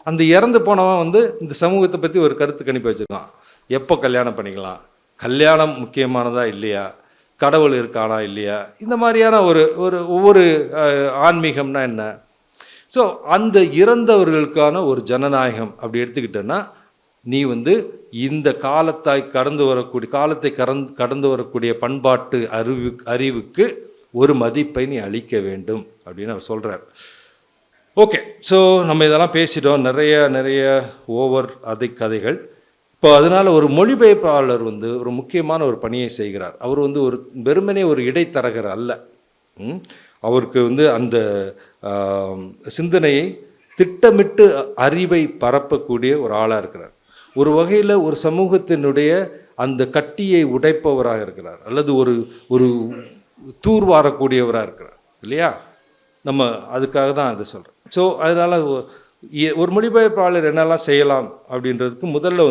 அந்த இறந்து போனவன் வந்து இந்த சமூகத்தை பற்றி ஒரு கருத்து கணிப்பு வச்சுருக்கான். எப்போ கல்யாணம் பண்ணிக்கலாம், கல்யாணம் முக்கியமானதா இல்லையா, கடவுள் இருக்கானா இல்லையா, இந்த மாதிரியான ஒவ்வொரு ஆன்மீகம்னா என்ன. ஸோ அந்த இறந்தவர்களுக்கான ஒரு ஜனநாயகம் அப்படி எடுத்துக்கிட்டேன்னா, நீ வந்து இந்த காலத்தை கடந்து வரக்கூடிய பண்பாட்டு அறிவுக்கு ஒரு மதிப்பை நீ அளிக்க வேண்டும் அப்படின்னு அவர் சொல்கிறார். ஓகே. ஸோ நம்ம இதெல்லாம் பேசிட்டோம். நிறைய ஓவர் கதைகள். இப்போ அதனால் ஒரு மொழிபெயர்ப்பாளர் வந்து ஒரு முக்கியமான ஒரு பணியை செய்கிறார். அவர் வந்து ஒரு வெறுமனே ஒரு இடைத்தரகர் அல்ல. அவருக்கு வந்து அந்த சிந்தனையை திட்டமிட்டு அறிவை பரப்பக்கூடிய ஒரு ஆளாக இருக்கிறார். ஒரு வகையில் ஒரு சமூகத்தினுடைய அந்த கட்டியை உடைப்பவராக இருக்கிறார், அல்லது ஒரு ஒரு தூர்வாரக்கூடியவராக இருக்கிறார் இல்லையா? நம்ம அதுக்காக தான் அதை சொல்கிறோம். ஸோ அதனால் ஒரு மொழிபெயர்ப்பாளர் என்னெல்லாம் செய்யலாம் அப்படின்றதுக்கு முதல்ல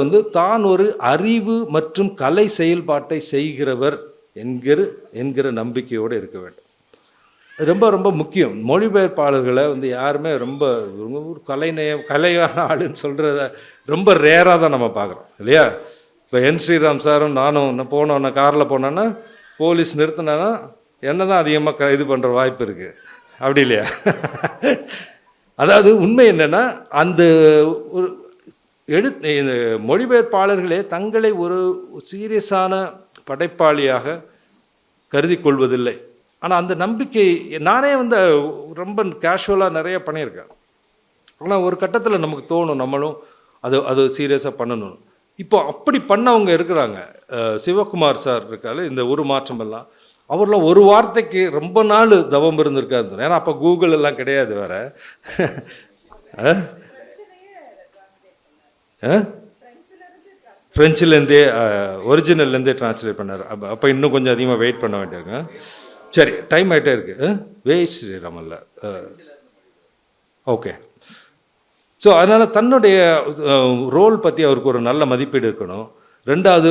வந்து தான் ஒரு அறிவு மற்றும் கலை செயல்பாட்டை செய்கிறவர் என்கிற நம்பிக்கையோடு இருக்க வேண்டும். ரொம்ப ரொம்ப முக்கியம். மொழிபெயர்ப்பாளர்களை வந்து யாருமே ரொம்ப ஒரு கலையான ஆளுன்னு சொல்கிறத ரொம்ப ரேராக தான் நம்ம பார்க்குறோம் இல்லையா? இப்போ என் ஸ்ரீராம் சாரும் நானும் போனோன்னா, காரில் போனோன்னா போலீஸ் நிறுத்தினா என்ன தான் அதிகமாக இது பண்ணுற வாய்ப்பு இருக்குது, அப்படி இல்லையா? அதாவது உண்மை என்னென்னா, அந்த ஒரு இந்த மொழிபெயர்ப்பாளர்களே தங்களை ஒரு சீரியஸான படைப்பாளியாக கருதி கொள்வதில்லை. ஆனால் அந்த நம்பிக்கை நானே வந்து ரொம்ப கேஷுவலாக நிறைய பண்ணியிருக்கேன். ஆனால் ஒரு கட்டத்தில் நமக்கு தோணும் நம்மளும் அது சீரியஸாக பண்ணணும். இப்போ அப்படி பண்ணவங்க இருக்கிறாங்க. சிவகுமார் சார் இருக்காரு, இந்த ஒரு மாற்றம் எல்லாம் அவர்லாம் ஒரு வார்த்தைக்கு ரொம்ப நாள் தவம் இருந்திருக்காரு. ஏன்னா அப்போ கூகுள் எல்லாம் கிடையாது வேறு. ஃப்ரெஞ்சுலேருந்தே ஒரிஜினல்லேருந்தே ட்ரான்ஸ்லேட் பண்ணார். அப்போ இன்னும் கொஞ்சம் அதிகமாக வெயிட் பண்ண வேண்டியிருங்க. சரி, டைம் ஆகிட்டே இருக்குது. வெயிட் ஸ்ரீராமல்ல. ஓகே. ஸோ அதனால் தன்னுடைய ரோல் பற்றி அவருக்கு ஒரு நல்ல மதிப்பீடு இருக்கணும். ரெண்டாவது,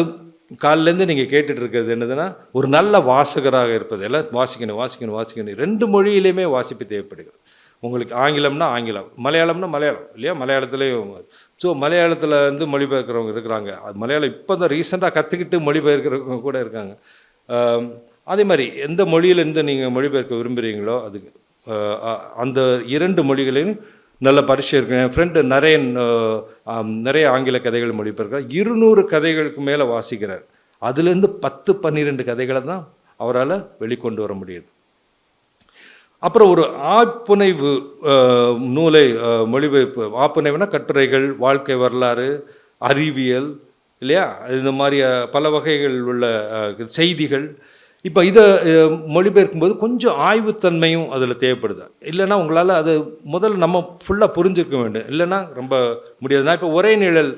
காலிலேருந்து நீங்கள் கேட்டுட்டு இருக்கிறது என்னதுன்னா, ஒரு நல்ல வாசகராக இருப்பது. எல்லாம் வாசிக்கணும். 2 மொழியிலையுமே வாசிப்பு தேவைப்படுகிறது. உங்களுக்கு ஆங்கிலம்னா ஆங்கிலம், மலையாளம்னா மலையாளம் இல்லையா? மலையாளத்துலேயும். ஸோ மலையாளத்தில் வந்து மொழிபெயர்க்கிறவங்க இருக்கிறாங்க. அது மலையாளம் இப்போ தான் ரீசெண்டாக கற்றுக்கிட்டு மொழிபெயர்க்கிறவங்க கூட இருக்காங்க. அதே மாதிரி எந்த மொழியிலேருந்து நீங்கள் மொழிபெயர்க்க விரும்புகிறீங்களோ அதுக்கு அந்த 2 மொழிகளையும் நல்ல பரிசு இருக்கு. என் ஃப்ரெண்டு நரேன் நிறைய ஆங்கில கதைகள் மொழிபெயர்க்கிறார். 200 கதைகளுக்கு மேலே வாசிக்கிறார். அதுலேருந்து 10-12 கதைகளை தான் அவரால் வெளிக்கொண்டு வர முடியுது. அப்புறம் ஒரு ஆப்புனைவு நூலை மொழிபெயர்ப்பு. ஆப்புனைவுனா கட்டுரைகள், வாழ்க்கை வரலாறு, அறிவியல் இல்லையா? இந்த மாதிரி பல வகைகள் உள்ள செய்திகள். இப்போ இதை மொழிபெயர்க்கும்போது கொஞ்சம் ஆய்வுத்தன்மையும் அதில் தேவைப்படுது. இல்லைன்னா உங்களால் அது முதல்ல நம்ம ஃபுல்லாக புரிஞ்சிருக்க வேண்டும், இல்லைன்னா ரொம்ப முடியாது. நான் இப்போ ஒரே நிழல்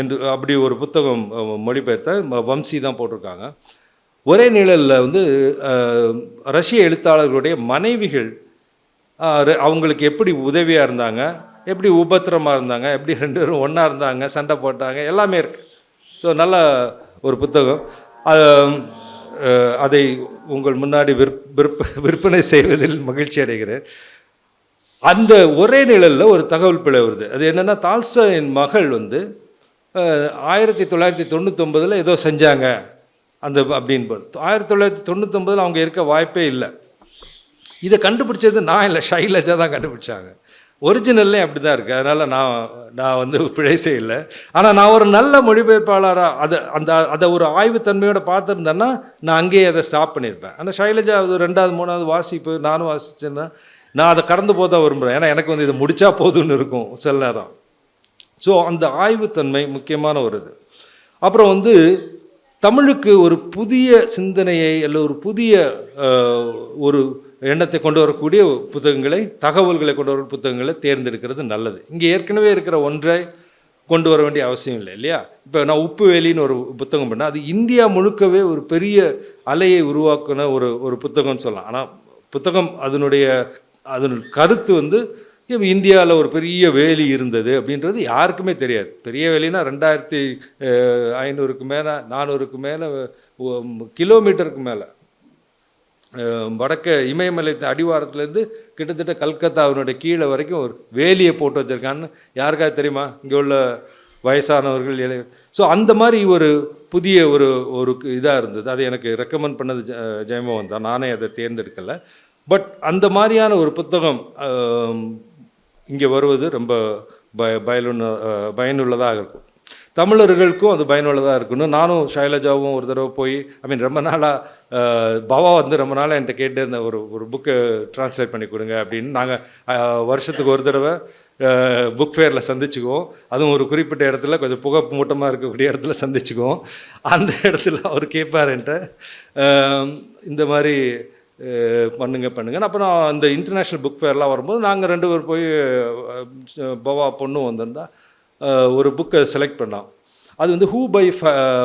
என்று அப்படி ஒரு புத்தகம் மொழிபெயர்த்தேன். வம்சி தான் போட்டிருக்காங்க. ஒரே நிழலில் வந்து ரஷ்ய எழுத்தாளர்களுடைய மனைவிகள் அவங்களுக்கு எப்படி உதவியாக இருந்தாங்க, எப்படி உபத்திரமாக இருந்தாங்க, எப்படி 2 பேரும் ஒன்றா இருந்தாங்க, சண்டை போட்டாங்க, எல்லாமே இருக்குது. ஸோ நல்ல ஒரு புத்தகம். அதை உங்கள் முன்னாடி விற்பனை செய்வதில் மகிழ்ச்சி அடைகிறேன். அந்த ஒரே நிழலில் ஒரு தகவல் பிழை வருது. அது என்னென்னா, டால்ஸ்டாயின் மகள் வந்து 1999 ஏதோ செஞ்சாங்க அந்த அப்படின்னு. 1999 அவங்க இருக்க வாய்ப்பே இல்லை. இதை கண்டுபிடிச்சது நான் இல்லை, ஷைலஜா தான் கண்டுபிடிச்சாங்க. ஒரிஜினல்லே அப்படி தான் இருக்குது. அதனால் நான் வந்து பிழை செய்யலை. ஆனால் நான் ஒரு நல்ல மொழிபெயர்ப்பாளராக அதை ஒரு ஆய்வுத்தன்மையோடு பார்த்துருந்தேன்னா நான் அங்கேயே அதை ஸ்டாப் பண்ணியிருப்பேன். ஆனால் ஷைலஜா அது 2வது 3வது வாசிப்பு நானும் வாசிச்சேன்னா நான் அதை கடந்து போக தான் விரும்புகிறேன். ஏன்னா எனக்கு வந்து இதை முடித்தா போதும்னு இருக்கும் சில நேரம். ஸோ அந்த ஆய்வுத்தன்மை முக்கியமான ஒரு இது. அப்புறம் வந்து தமிழுக்கு ஒரு புதிய சிந்தனையை அல்ல ஒரு புதிய ஒரு எண்ணத்தை கொண்டு வரக்கூடிய புத்தகங்களை, தகவல்களை கொண்டு வர புத்தகங்களை தேர்ந்தெடுக்கிறது நல்லது. இங்கே ஏற்கனவே இருக்கிற ஒன்றை கொண்டு வர வேண்டிய அவசியம் இல்லை இல்லையா? இப்போ நான் உப்பு வேலின்னு ஒரு புத்தகம் பண்ணேன். அது இந்தியா முழுக்கவே ஒரு பெரிய அலையை உருவாக்குன ஒரு புத்தகம்னு சொல்லலாம். ஆனால் புத்தகம் அதன் கருத்து வந்து இந்தியாவில் ஒரு பெரிய வேலி இருந்தது அப்படின்றது யாருக்குமே தெரியாது. பெரிய வேலினா 2500க்கு மேலே 400க்கு மேலே கிலோமீட்டருக்கு மேலே வடக்க இமயமலை அடிவாரத்துலேருந்து கிட்டத்தட்ட கல்கத்தாவினுடைய கீழே வரைக்கும் ஒரு வேலியை போட்டு வச்சுருக்கான்னு யாருக்காவது தெரியுமா? இங்கே உள்ள வயசானவர்கள். ஸோ அந்த மாதிரி ஒரு புதிய ஒரு இதாக இருந்தது. அது எனக்கு ரெக்கமெண்ட் பண்ணது ஜெயமோகன் தான். நானே அதை தேர்ந்தெடுக்கலை. பட் அந்த மாதிரியான ஒரு புத்தகம் இங்கே வருவது ரொம்ப பயனுள்ளதாக இருக்கும். தமிழர்களுக்கும் அது பயனுள்ளதாக இருக்கணும். நானும் ஷைலஜாவும் ஒரு தடவை போய் ரொம்ப நாளாக பவா வந்து ரொம்ப நாளாக என்கிட்ட கேட்டு இருந்த ஒரு புக்கை ட்ரான்ஸ்லேட் பண்ணி கொடுங்க அப்படின்னு. நாங்கள் வருஷத்துக்கு ஒரு தடவை புக் ஃபேரில் சந்திச்சுக்குவோம். அதுவும் ஒரு குறிப்பிட்ட இடத்துல கொஞ்சம் புகை மூட்டமாக இருக்கக்கூடிய இடத்துல சந்திச்சுக்குவோம். அந்த இடத்துல அவர் கேட்பார் என்கிட்ட, இந்த மாதிரி பண்ணுங்க. அப்புறம் அந்த இன்டர்நேஷ்னல் புக் ஃபேர்லாம் வரும்போது நாங்கள் 2 பேர் போய் பவா பொண்ணும் வந்திருந்தா ஒரு புக்கை செலக்ட் பண்ணோம். அது வந்து ஹூ பை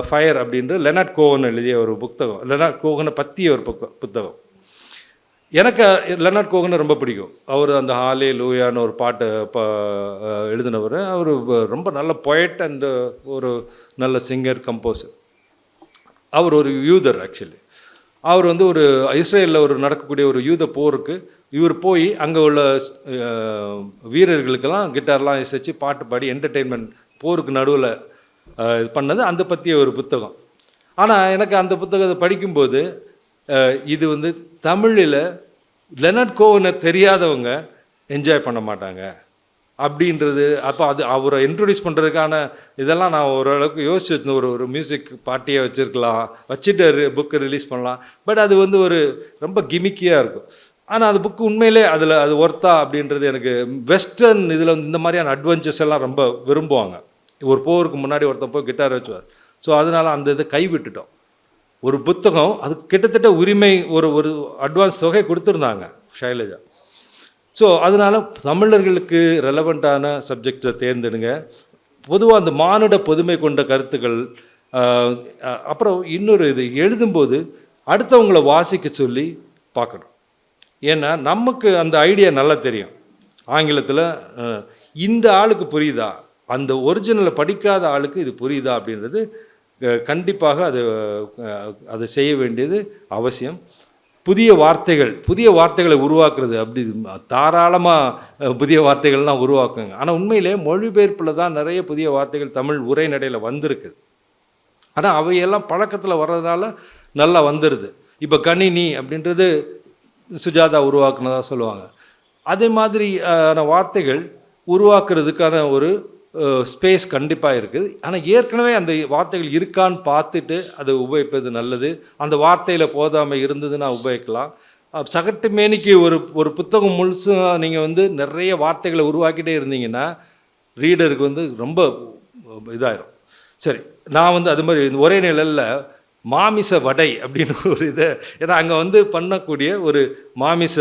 ஃபயர் அப்படின்ற லெனார்ட் கோவன் எழுதிய ஒரு புத்தகம். லெனார்ட் கோவனை பற்றிய ஒரு புத்தகம். எனக்கு லெனார்ட் கோவனை ரொம்ப பிடிக்கும். அவர் அந்த ஹாலே லூயான்னு ஒரு பாட்டு எழுதினவர். அவர் ரொம்ப நல்ல பொயட் அண்ட் ஒரு நல்ல சிங்கர், கம்போசர். அவர் ஒரு யூதர். ஆக்சுவலி அவர் வந்து ஒரு இஸ்ரேலில் ஒரு நடக்கக்கூடிய ஒரு யூத போருக்கு இவர் போய் அங்கே உள்ள வீரர்களுக்கெல்லாம் கிட்டார்லாம் இசைச்சு பாட்டு பாடி என்டர்டெயின்மெண்ட் போருக்கு நடுவில் இது பண்ணது அந்த பற்றிய ஒரு புத்தகம். ஆனால் எனக்கு அந்த புத்தகத்தை படிக்கும்போது இது வந்து தமிழில் லெனார்ட் கோவனை தெரியாதவங்க என்ஜாய் பண்ண மாட்டாங்க அப்படின்றது. அப்போ அது அவரை இன்ட்ரொடியூஸ் பண்ணுறதுக்கான இதெல்லாம் நான் ஓரளவுக்கு யோசிச்சு வச்சுருந்தேன். ஒரு மியூசிக் பார்ட்டியை வச்சுருக்கலாம், வச்சுட்டு புக்கு ரிலீஸ் பண்ணலாம். பட் அது வந்து ஒரு ரொம்ப கிமிக்கியாக இருக்கும். ஆனால் அது புக்கு உண்மையிலே அது ஒர்த்தா அப்படின்றது எனக்கு வெஸ்டர்ன் இதில் வந்து இந்த மாதிரியான அட்வென்ச்சர்ஸ் எல்லாம் ரொம்ப விரும்புவாங்க. ஒரு போருக்கு முன்னாடி ஒருத்தன் போய் கிட்டார் வச்சுவார். ஸோ அதனால் அந்த இதை கைவிட்டுட்டோம். ஒரு புத்தகம் அது கிட்டத்தட்ட உரிமை ஒரு அட்வான்ஸ் தொகை கொடுத்துருந்தாங்க ஷைலஜா. ஸோ அதனால் தமிழர்களுக்கு ரெலவெண்ட்டான சப்ஜெக்டை தேர்ந்தெடுங்க. பொதுவாக அந்த மானுட பொதுமை கொண்ட கருத்துக்கள். அப்புறம் இன்னொரு இது எழுதும்போது அடுத்தவங்களை வாசிக்க சொல்லி பார்க்கணும். ஏன்னா நமக்கு அந்த ஐடியா நல்லா தெரியும். ஆங்கிலத்தில் இந்த ஆளுக்கு புரியுதா, அந்த ஒரிஜினலை படிக்காத ஆளுக்கு இது புரியுதா அப்படின்றது கண்டிப்பாக அதை செய்ய வேண்டியது அவசியம். புதிய வார்த்தைகளை உருவாக்குறது அப்படி தாராளமாக புதிய வார்த்தைகள்லாம் உருவாக்குங்க. ஆனால் உண்மையிலே மொழிபெயர்ப்பில் தான் நிறைய புதிய வார்த்தைகள் தமிழ் உரைநடையில் வந்திருக்குது. ஆனால் அவையெல்லாம் பழக்கத்தில் வர்றதுனால நல்லா வந்துடுது. இப்போ கணினி அப்படின்றது சுஜாதா உருவாக்குனதாக சொல்லுவாங்க. அதே மாதிரியான வார்த்தைகள் உருவாக்குறதுக்கான ஒரு ஸ்பேஸ் கண்டிப்பாக இருக்குது. ஆனால் ஏற்கனவே அந்த வார்த்தைகள் இருக்கான்னு பார்த்துட்டு அதை உபயோகிப்பது நல்லது. அந்த வார்த்தையில் போதாமல் இருந்ததுன்னா உபயோகிக்கலாம். சகட்டு மேனிக்கு ஒரு புத்தகம் முழுசும் நீங்கள் வந்து நிறைய வார்த்தைகளை உருவாக்கிட்டே இருந்தீங்கன்னா ரீடருக்கு வந்து ரொம்ப இதாயிரும். சரி, நான் வந்து அது மாதிரி ஒரே நிலையில் மாமிச வடை அப்படின்னு ஒரு இதை, ஏன்னா அங்கே வந்து பண்ணக்கூடிய ஒரு மாமிச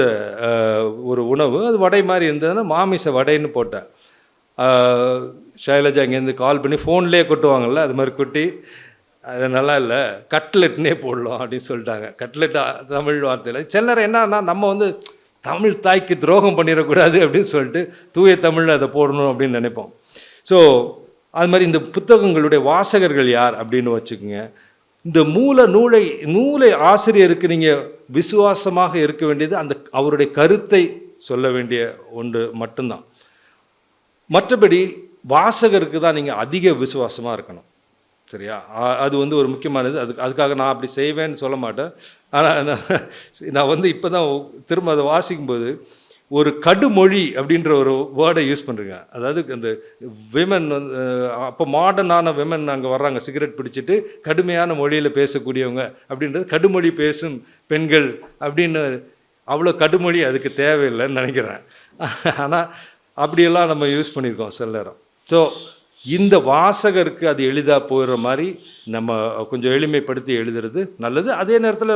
ஒரு உணவு அது வடை மாதிரி இருந்ததுன்னா மாமிச வடைன்னு போட்டேன். ஷைலஜா இங்கேருந்து கால் பண்ணி ஃபோன்லேயே கொட்டுவாங்கள்ல, அது மாதிரி கொட்டி அது நல்லா இல்லை, கட்லெட்னே போடலாம் அப்படின்னு சொல்லிட்டாங்க. கட்லெட் தமிழ் வார்த்தையில் சிலர் என்னன்னா நம்ம வந்து தமிழ் தாய்க்கு துரோகம் பண்ணிடக்கூடாது அப்படின்னு சொல்லிட்டு தூய தமிழில் அதை போடணும் அப்படின்னு நினைப்போம். ஸோ அது மாதிரி இந்த புத்தகங்களுடைய வாசகர்கள் யார் அப்படின்னு வச்சுக்கோங்க. இந்த நூலை ஆசிரியருக்கு நீங்கள் விசுவாசமாக இருக்க வேண்டியது அந்த அவருடைய கருத்தை சொல்ல வேண்டிய ஒன்று மட்டும்தான். மற்றபடி வாசகருக்கு தான் நீங்கள் அதிக விசுவாசமாக இருக்கணும். சரியா? அது வந்து ஒரு முக்கியமானது. அதுக்காக நான் அப்படி செய்வேன்னு சொல்ல மாட்டேன். ஆனால் நான் வந்து இப்போ தான் திரும்ப அதை வாசிக்கும்போது ஒரு கடுமொழி அப்படின்ற ஒரு வேர்டை யூஸ் பண்ணுறேங்க. அதாவது அந்த விமன் வந்து அப்போ மாடர்னான விமன் அங்கே வர்றாங்க, சிகரெட் பிடிச்சிட்டு கடுமையான மொழியில் பேசக்கூடியவங்க அப்படின்றது கடுமொழி பேசும் பெண்கள் அப்படின்னு. அவ்வளோ கடுமொழி அதுக்கு தேவையில்லைன்னு நினைக்கிறேன். ஆனால் அப்படியெல்லாம் நம்ம யூஸ் பண்ணியிருக்கோம் சில நேரம். ஸோ இந்த வாசகருக்கு அது எளிதாக போயிடுற மாதிரி நம்ம கொஞ்சம் எளிமைப்படுத்தி எழுதுறது நல்லது. அதே நேரத்தில்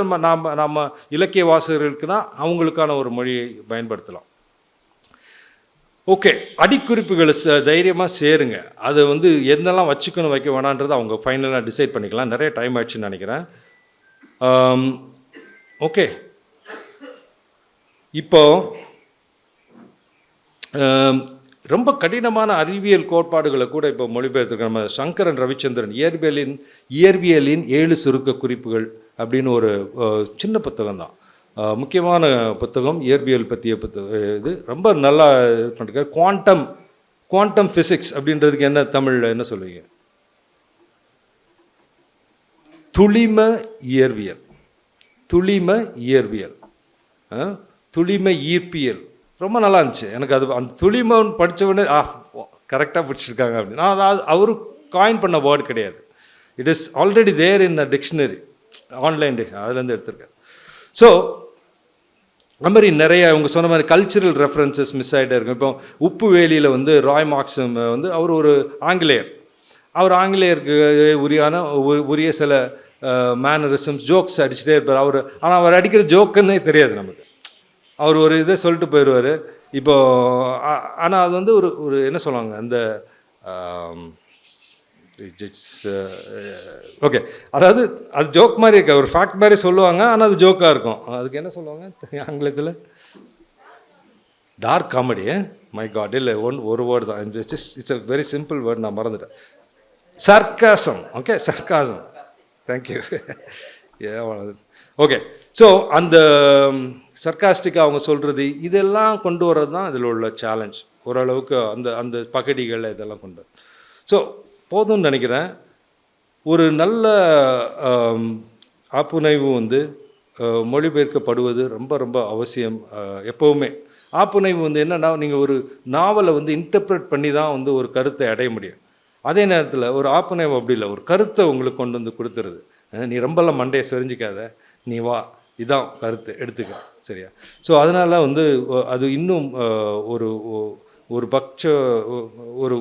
நம்ம இலக்கிய வாசகர்களுக்குன்னா அவங்களுக்கான ஒரு மொழியை பயன்படுத்தலாம். ஓகே, அடிக்குறிப்புகளை தைரியமாக சேருங்க. அதை வந்து என்னெல்லாம் வச்சுக்கணும் வைக்க வேணான்றதை அவங்க ஃபைனலாக டிசைட் பண்ணிக்கலாம். நிறைய டைம் ஆயிடுச்சுன்னு நினைக்கிறேன். ஓகே, இப்போ ரொம்ப கடினமான அறிவியல் கோட்பாடுகளை கூட இப்போ மொழிபெயர்த்துருக்க நம்ம சங்கரன் ரவிச்சந்திரன் இயற்பியலின் 7 சுருக்க குறிப்புகள் அப்படின்னு ஒரு சின்ன புத்தகம் தான். முக்கியமான புத்தகம், இயற்பியல் பற்றிய புத்தகம். இது ரொம்ப நல்லா இது பண்ணிருக்காரு. குவாண்டம் ஃபிசிக்ஸ் அப்படின்றதுக்கு என்ன தமிழில் என்ன சொல்லுவீங்க? துளிம இயற்பியல், துளிம ஈர்ப்பியல். ரொம்ப நல்லா இருந்துச்சு எனக்கு. அது அந்த துளிமன் படித்தவொடனே கரெக்டாக பிடிச்சிருக்காங்க அப்படின்னு. நான் அவரு காயின் பண்ண வேர்ட் கிடையாது. It is already there in a dictionary, online dictionary, அதுலேருந்து எடுத்திருக்காரு. ஸோ அது மாதிரி நிறைய அவங்க சொன்ன மாதிரி கல்ச்சுரல் ரெஃபரன்சஸ் மிஸ் ஆகிட்டே இருக்கும். இப்போ உப்பு வேலியில் வந்து ராய் மார்க்ஸம் வந்து அவர் ஒரு ஆங்கிலேயர். அவர் ஆங்கிலேயருக்கு உரிய சில மேனரிசம்ஸ், ஜோக்ஸ் அடிச்சுட்டே இருப்பார் அவர். ஆனால் அவர் அடிக்கிற ஜோக்குன்னே தெரியாது நமக்கு. அவர் ஒரு இதை சொல்லிட்டு போயிடுவார். இப்போது ஆனால் அது வந்து ஒரு என்ன சொல்லுவாங்க, அந்த ஓகே, அதாவது அது ஜோக் மாதிரி இருக்க, ஒரு ஃபேக்ட் மாதிரி சொல்லுவாங்க, ஆனால் அது ஜோக்காக இருக்கும். அதுக்கு என்ன சொல்லுவாங்க ஆங்கிலத்தில்? Dark comedy. மை காட், இல்லை ஒரு வேர்டு தான், it's a very simple word, நான் மறந்துட்டேன். Sarcasm. Okay, sarcasm. Thank you. Okay, so அந்த சர்க்காஸ்டிக்காக அவங்க சொல்கிறது இதெல்லாம் கொண்டு வர்றது தான் இதில் உள்ள சேலஞ்ச். ஓரளவுக்கு அந்த அந்த பகடிகள் இதெல்லாம் கொண்டு. ஸோ போதும்னு நினைக்கிறேன். ஒரு நல்ல ஆப்புனைவு வந்து மொழிபெயர்க்கப்படுவது ரொம்ப ரொம்ப அவசியம். எப்போவுமே ஆப்புனைவு வந்து என்னென்னா, நீங்கள் ஒரு நாவலை வந்து இன்டர்ப்ரெட் பண்ணி தான் வந்து ஒரு கருத்தை அடைய முடியும். அதே நேரத்தில் ஒரு ஆப்புனைவு அப்படி இல்லை, ஒரு கருத்தை உங்களுக்கு கொண்டு வந்து கொடுத்துருது. நீ ரொம்பலாம் மண்டையை செறிஞ்சிக்காத, நீ வா, இதான் கருத்து, எடுத்துக்க, சரியா? ஸோ அதனால் வந்து அது இன்னும் ஒரு பட்ச ஒரு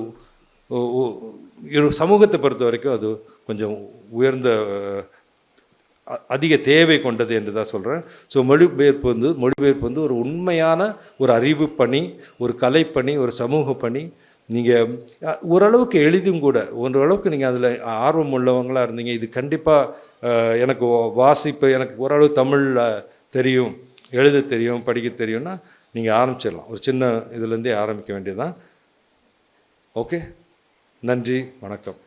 சமூகத்தை பொறுத்த வரைக்கும் அது கொஞ்சம் உயர்ந்த அதிக தேவை கொண்டது என்று தான் சொல்கிறேன். ஸோ மொழிபெயர்ப்பு வந்து ஒரு உண்மையான ஒரு அறிவு பணி, ஒரு கலைப்பணி, ஒரு சமூக பணி. நீங்கள் ஓரளவுக்கு எளிதும் கூட, ஓரளவுக்கு நீங்கள் அதில் ஆர்வம் உள்ளவங்களாக இருந்தீங்க, இது கண்டிப்பாக எனக்கு வாசிப்பு, எனக்கு ஓரளவு தமிழில் தெரியும், எழுத தெரியும், படிக்க தெரியும்னா நீங்கள் ஆரம்பிச்சிடலாம். ஒரு சின்ன இதுலேருந்தே ஆரம்பிக்க வேண்டியதுதான். ஓகே, நன்றி, வணக்கம்.